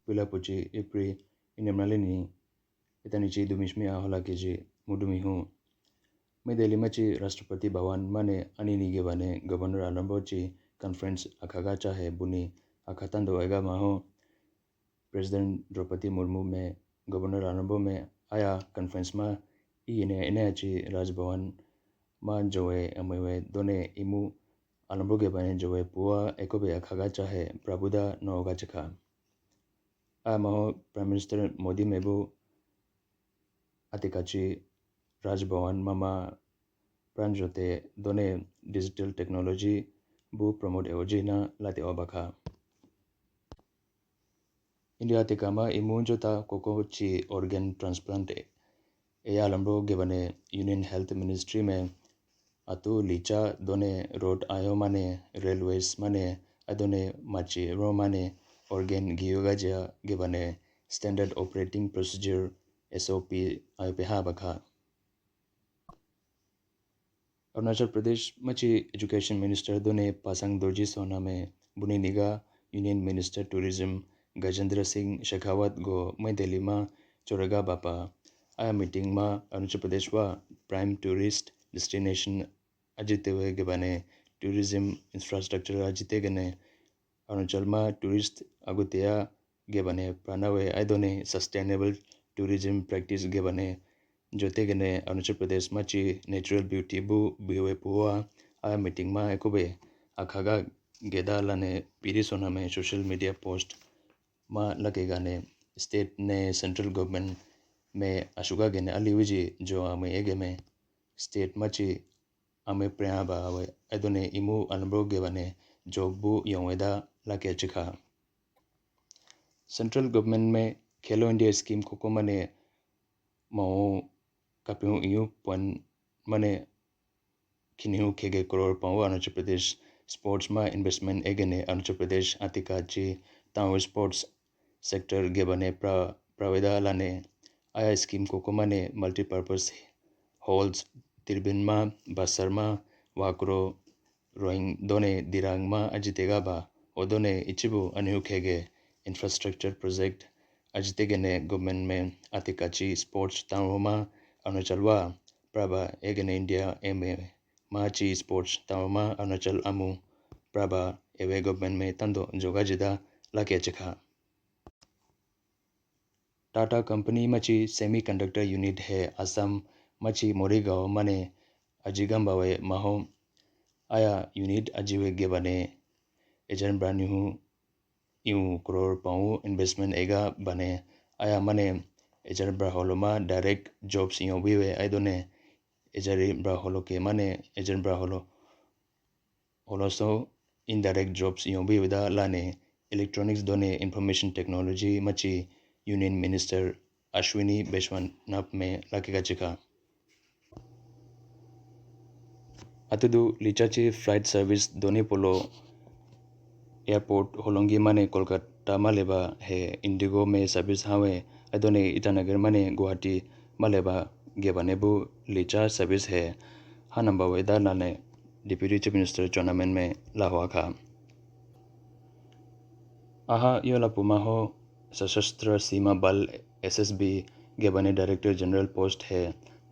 pila puchi ipri inemralini itanichi dumishmi ahola keji mudumihu medeli machi Rashtrapati Bhawan mane anini gebane Governor Alambochi conference akhaga chahe buni akhatando ega maho President Draupadi Murmu me Governor Alambo me aya conference ma ine achi Raj Bhavan ma jowe amwe done imu Alambo gebane jowe puwa ekobe akhaga chahe Prabuda noga chaka maho Prime Minister Modi mebu atikachi Raj Bhavan mama pranjote done digital technology bu promote eojina late obakha India tekama imunjota koko chi organ transplant eyalambro gebane Union Health Ministry me atu licha done road ayo mane railways mane adone machi ro mane organ giogaja gebane standard operating procedure SOP aypeha bakha Arunachal Pradesh machi education minister done pasang dorji sona me buni niga Union Minister Tourism Gajendra Singh Shekhawat go mai Delhi ma choraga bapa aya meeting ma Arunachal Pradesh wa prime tourist destination ajitewe gebane tourism infrastructure ajite gane Arunachal ma tourist agutea gebane pranawe aidone sustainable tourism practice gebane jote gane Arunachal Pradesh machi natural beauty bu biwe puwa aya meeting ma ekobe akhaga geda lane pirisona me social media post ma lage gane state ne central government me ashuga gane aliwiji jo ame egeme state machi ame praba we adone imu alambro gebane job bu yongweda lake chika central government me Khelo India scheme koko mane mo kapiu iu pon mane kiniu khege crore pawo Arunachal Pradesh sports ma investment egene Arunachal Pradesh atika chi tawo sports sector gebane praveda lane aya scheme koko mane multipurpose halls tirbinma basarma wakro rowing done dirangma ajitega ba odone ichibu aniu khege infrastructure project ajitegene government me atika chi sports tawma Arunachal wa praba egene India eme machi sports tawma Arunachal amu praba ewe government me tando jogajida lake chekha Tata company machi semiconductor unit hai Assam machi Morigao mane ajigambawe maho aya unit ajiwe gebane ejan branihu iu crore pau investment ega bane aya mane ejar braholoma direct jobs yo biwe aidone ejari braholo ke mane ejan braholo also indirect jobs yo biwe da lane electronics done information technology machi Union Minister Ashwini Vaishnav me lakega chika atudu lichachi flight service doni polo airport holongi mane Kolkata maleba he Indigo me service hawe adone Itanagar mane Guwahati maleba gebanebu licha service he hanamba weda lane Deputy Chief Minister Chonamen me lahwa kha aha yola pumaho सशस्त्र सीमा बल SSB गेबने director general post है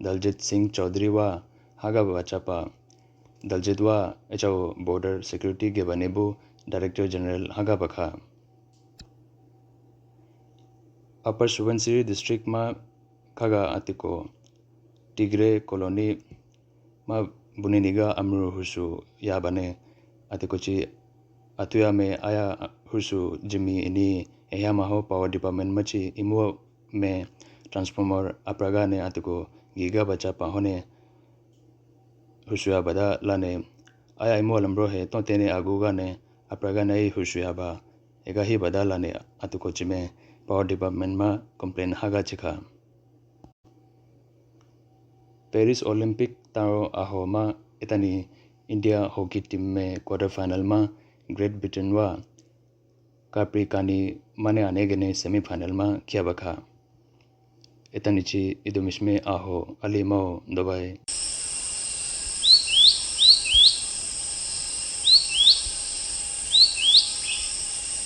दलजीत सिंह चौधरी व हागा बचापा दलजीत व HO border security गेबने बु director general हागा बखा अपर Subansiri district मा खागा आतिको Tigray colony मा बुनिनिगा अमरु हुसु याबने आतिकोची अतुया में आया हुसु जिमी इनी एया माहो पावर डिपार्टमेंट मची इमो में ट्रांसफार्मर अप्रगा ने आतको गीगा बचा पाहोने हुसुया बदा लाने आया इमो लंब्रो है तो तेने आगुगा ने अप्रगा नहीं हुसुया बा एगा ही बदा लाने आतको चिमे पावर डिपार्टमेंट मा कंप्लेन हागा चिका पेरिस ओलंपिक तारो आहो मा इतनी इंडिया हॉकी टीम में क्वार्टर फाइनल मा ग्रेट ब्रिटेन वा काप्रिकानी माने आनेगने सेमीफाइनल मा किया बखा इतनिची इदुमिश में आहो अलीमो दुबई